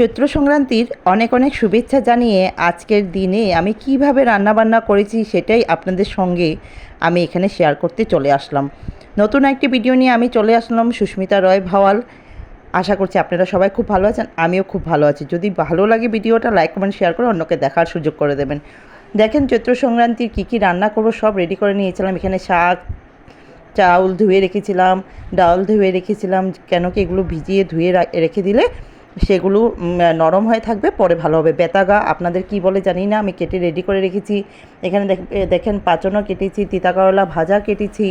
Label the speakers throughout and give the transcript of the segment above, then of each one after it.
Speaker 1: চৈত্র সংক্রান্তির অনেক অনেক শুভেচ্ছা জানিয়ে আজকের দিনে আমি কিভাবে রান্নাবান্না করেছি সেটাই আপনাদের সঙ্গে আমি এখানে শেয়ার করতে চলে আসলাম। নতুন একটি ভিডিও নিয়ে আমি চলে আসলাম, সুস্মিতা রয় ভাওয়াল। আশা করছি আপনারা সবাই খুব ভালো আছেন, আমিও খুব ভালো আছি। যদি ভালো লাগে ভিডিওটা লাইক কমেন্ট শেয়ার করে অন্যকে দেখার সুযোগ করে দেবেন। দেখেন চৈত্র সংক্রান্তির কী কী রান্না করবো সব রেডি করে নিয়েছিলাম। এখানে শাক, চাউল ধুয়ে রেখেছিলাম, ডাল ধুয়ে রেখেছিলাম, কেন কি এগুলো ভিজিয়ে ধুয়ে রেখে দিলে সেগুলো নরম হয়ে থাকবে, পরে ভালো হবে। বেতাগা আপনাদের কি বলে জানি না, আমি কেটে রেডি করে রেখেছি। এখানে দেখেন পাঁচনও কেটেছি, তিতা করলা ভাজা কেটেছি,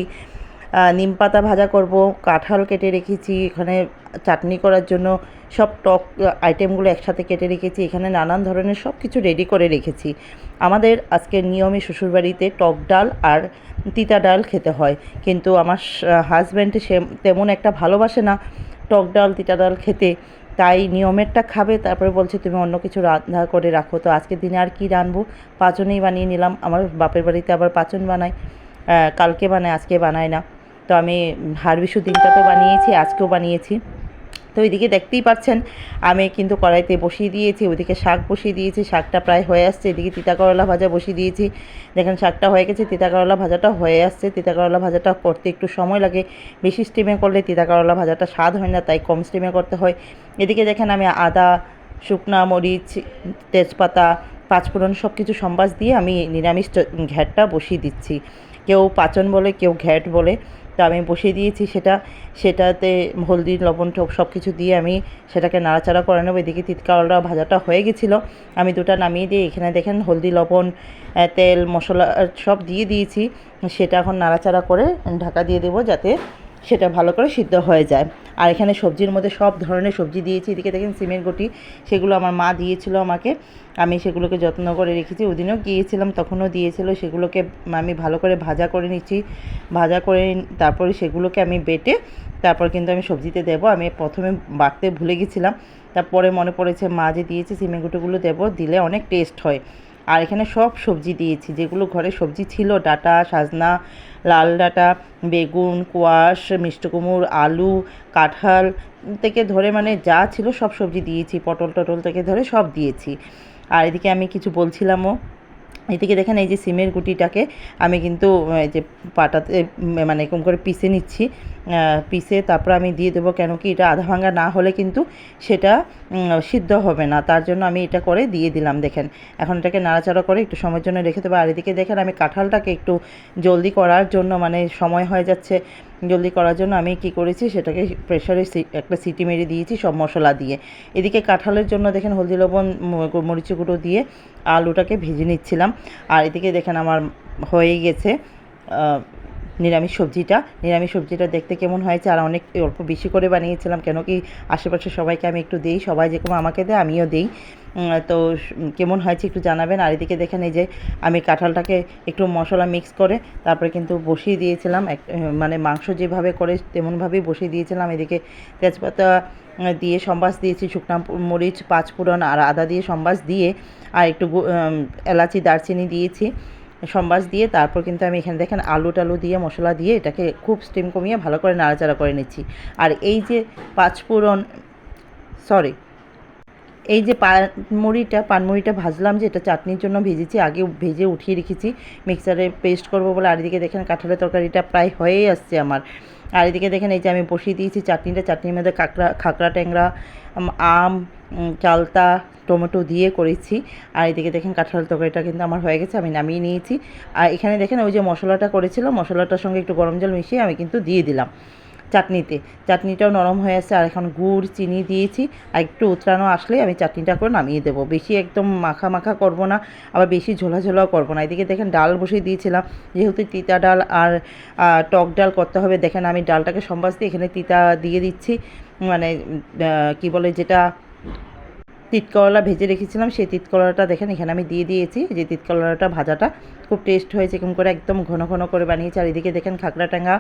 Speaker 1: নিম পাতা ভাজা করব, কাঁঠাল কেটে রেখেছি। এখানে চাটনি করার জন্য সব টক আইটেমগুলো একসাথে কেটে রেখেছি। এখানে নানান ধরনের সব কিছু রেডি করে রেখেছি। আমাদের আজকের নিয়মে শ্বশুরবাড়িতে টক ডাল আর তিতা ডাল খেতে হয়, কিন্তু আমার হাজব্যান্ড সে তেমন একটা ভালোবাসে না টক ডাল তিতা ডাল খেতে, তাই নিয়মেরটা খাবে। তারপরে বলছে তুমি অন্য কিছু রান্না করে রাখো। তো আজকের দিনে আর কি রানবো, পাঁচনেই বানিয়ে নিলাম। আমার বাপের বাড়িতে আবার পাঁচন বানায়, কালকে বানায়, আজকে বানায় না। তো আমি হাড়বিশু দিনটাতে বানিয়েছি, আজকেও বানিয়েছি। তো ওইদিকে দেখতেই পাচ্ছেন আমি কিন্তু কড়াইতে বসিয়ে দিয়েছি, ওইদিকে শাক বসিয়ে দিয়েছি, শাকটা প্রায় হয়ে আসছে। এদিকে তিতা করলা ভাজা বসিয়ে দিয়েছি। দেখেন শাকটা হয়ে গেছে, তিতা করলা ভাজাটা হয়ে আসছে। তিতা করলা ভাজাটা করতে একটু সময় লাগে, বেশি স্টিমে করলে তিতা করলা ভাজাটা স্বাদ হয় না, তাই কম স্টিমে করতে হয়। এদিকে দেখেন আমি আদা, শুকনা মরিচ, তেজপাতা, পাঁচফোড়ন সব কিছু সম্বাস দিয়ে আমি নিরামিষ ঘ্যাটটা বসিয়ে দিচ্ছি। কেউ পাচন বলে, কেউ ঘ্যাট বলে। তো আমি বসিয়ে দিয়েছি সেটাতে হলদি লবণ সব কিছু দিয়ে আমি সেটাকে নাড়াচাড়া করে নেবো। এদিকে তিতকাওয়ালটা ভাজাটা হয়ে গেছিলো, আমি দুটা নামিয়ে দিয়ে এখানে দেখেন হলদি লবণ তেল মশলা সব দিয়ে দিয়েছি। সেটা এখন নাড়াচাড়া করে ঢাকা দিয়ে দেবো যাতে সেটা ভালো করে সিদ্ধ হয়ে যায়। আর এখানে সবজির মধ্যে সব ধরনের সবজি দিয়েছি। এদিকে দেখেন সিমের গুটি, সেগুলো আমার মা দিয়েছিল আমাকে, আমি সেগুলোকে যত্ন করে রেখেছি। ওদিনও গিয়েছিলাম তখনও দিয়েছিল, সেগুলোকে আমি ভালো করে ভাজা করে নিচ্ছি। ভাজা করে তারপরে সেগুলোকে আমি বেটে তারপর কিন্তু আমি সবজিতে দেবো। আমি প্রথমে বাটতে ভুলে গেছিলাম, তারপরে মনে পড়েছে মা যে দিয়েছে সিমের গুঁটোগুলো দেবো, দিলে অনেক টেস্ট হয়। আর এখানে সব সবজি দিয়েছি, যেগুলো ঘরে সবজি ছিল, ডাঁটা, সাজনা, লাল ডাঁটা, বেগুন, কোয়াশ, মিষ্টি কুমড়, আলু, কাঁঠাল থেকে ধরে মানে যা ছিল সব সবজি দিয়েছি, পটল টটল থেকে ধরে সব দিয়েছি। আর এদিকে আমি কিছু বলছিলামও, এদিকে দেখেন এই যে সিমের গুটিটাকে আমি কিন্তু এই যে পাটাতে মানে এরকম করে পিষে নিচ্ছি, পিষে তারপর আমি দিয়ে দেবো। কেন কি এটা আধা ভাঙা না হলে কিন্তু সেটা সিদ্ধ হবে না, তার জন্য আমি এটা করে দিয়ে দিলাম। দেখেন এখন এটাকে নাড়াচাড়া করে একটু সময়ের জন্য রেখে দেবো। আর এদিকে দেখেন আমি কাঁঠালটাকে একটু জলদি করার জন্য, মানে সময় হয়ে যাচ্ছে, জলদি করার জন্য আমি কি করেছি সেটাকে প্রেশারে একটা সিটি মেরে দিয়েছি সব মশলা দিয়ে। এদিকে কাঁঠালের জন্য দেখেন হলদি লবণ মরিচ গুঁড়ো দিয়ে আলুটাকে ভেজে নিচ্ছিলাম। আর এদিকে দেখেন আমার হয়ে গেছে নিরামিষ সবজিটা দেখতে কেমন হয়েছে। আর অনেক অল্প বেশি করে বানিয়েছিলাম, কেন কি আশেপাশে সবাইকে আমি একটু দিই, সবাই যেরকম আমাকে দেয় আমিও দিই। তো কেমন হয়েছে একটু জানাবেন। আর এদিকে দেখেন এই যে আমি কাঁঠালটাকে একটু মশলা মিক্স করে তারপরে কিন্তু বসিয়ে দিয়েছিলাম, মানে মাংস যেভাবে করে তেমনভাবেই বসিয়ে দিয়েছিলাম। এদিকে তেজপাতা দিয়ে সম্বাস দিয়েছি, শুকনা মরিচ, পাঁচফোড়ন আর আদা দিয়ে সম্বাস দিয়ে আর একটু এলাচি দারচিনি দিয়েছি সম্বাস দিয়ে। তারপর কিন্তু আমি এখানে দেখেন আলু টালু দিয়ে মশলা দিয়ে এটাকে খুব স্টিম কমিয়ে ভালো করে নাড়াচাড়া করে নিচ্ছি। আর এই যে পাঁচফোড়ন এই যে পানমুড়িটা ভাজলাম, যে এটা চাটনির জন্য ভেজেছি, আগে ভেজে উঠিয়ে রেখেছি মিক্সারে পেস্ট করবো বলে। আর এদিকে দেখেন কাঁঠালের তরকারিটা প্রায় হয়েই আসছে আমার। আর এদিকে দেখেন এই যে আমি বসিয়ে দিয়েছি চাটনির মধ্যে খাকড়া ট্যাংরা, আম, চালতা, টমেটো দিয়ে করেছি। আর এদিকে দেখেন কাঁঠালের তরকারিটা কিন্তু আমার হয়ে গেছে, আমি নামিয়ে নিয়েছি। আর এখানে দেখেন ওই যে মশলাটা করেছিলাম, মশলাটার সঙ্গে একটু গরম জল মিশিয়ে আমি কিন্তু দিয়ে দিলাম চাটনিটাও নরম হয়ে আসছে। আর এখন গুড় চিনি দিয়েছি, আর একটু উতরানো আসলে আমি চাটনিটা করে নামিয়ে দেবো। বেশি একদম মাখা মাখা করবো না, আবার বেশি ঝোলাঝোলাও করবো না। এদিকে দেখেন ডাল বসিয়ে দিয়েছিলাম, যেহেতু তিতা ডাল আর টক ডাল করতে হবে। দেখেন আমি ডালটাকে সম্বাস দিয়ে এখানে তিতা দিয়ে দিচ্ছি, মানে কি বলে যেটা তিতকরলা ভেজে রেখেছিলাম, সেই তিতকরলাটা দেখেন এখানে আমি দিয়ে দিয়েছি। যে তিতকরলাটা ভাজাটা খুব টেস্ট হয়েছে, এরকম করে একদম ঘন ঘন করে বানিয়েছি। আর এদিকে দেখেন খাকড়া ট্যাঙ্গা,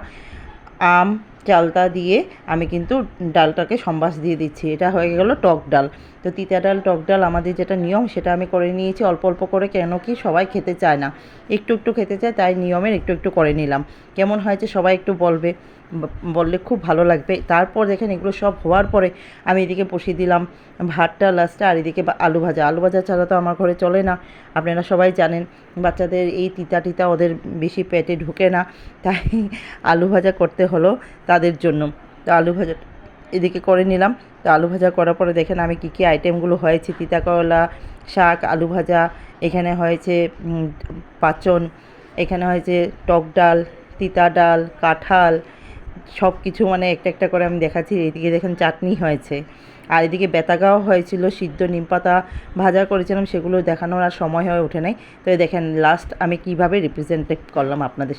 Speaker 1: আম, চালটা দিয়ে আমি কিন্তু ডালটাকে সম্বাস দিয়ে দিচ্ছি। এটা হয়ে গেল টক ডাল। তো তিতা ডাল টক ডাল আমাদের যেটা নিয়ম সেটা আমি করে নিয়েছি অল্প অল্প করে, কেন কি সবাই খেতে চায় না, একটু একটু খেতে চায়, তাই নিয়মের একটু একটু করে নিলাম। কেমন হয়েছে সবাই একটু বলবে, বললে খুব ভালো লাগবে। তারপর দেখেন এগুলো সব হওয়ার পরে আমি এদিকে বসিয়ে দিলাম ভাতটা লাস্টে, আর এদিকে আলু ভাজা। আলু ভাজা ছাড়া তো আমার ঘরে চলে না, আপনারা সবাই জানেন। বাচ্চাদের এই তিতা টিতা ওদের বেশি পেটে ঢুকে না, তাই আলু ভাজা করতে হলো তাদের জন্য। তো আলু ভাজা এদিকে করে নিলাম। তো আলু ভাজা করার পরে দেখেন আমি কী কী আইটেমগুলো হয়েছে, তিতা করলা শাক, আলু ভাজা, এখানে হয়েছে পাচন, এখানে হয়েছে টক ডাল, তিতা ডাল, কাঁঠাল, সব কিছু মানে একটা একটা করে আমি দেখাচ্ছি। এদিকে দেখেন চাটনি হয়েছে, আর এদিকে বেতাগাও হয়েছিল, সিদ্ধ নিমপাতা ভাজা করেছিলাম, সেগুলো দেখানোর আর সময় হয়ে ওঠে নাই। তো দেখেন লাস্ট আমি কিভাবে রিপ্রেজেন্টেট করলাম আপনাদের।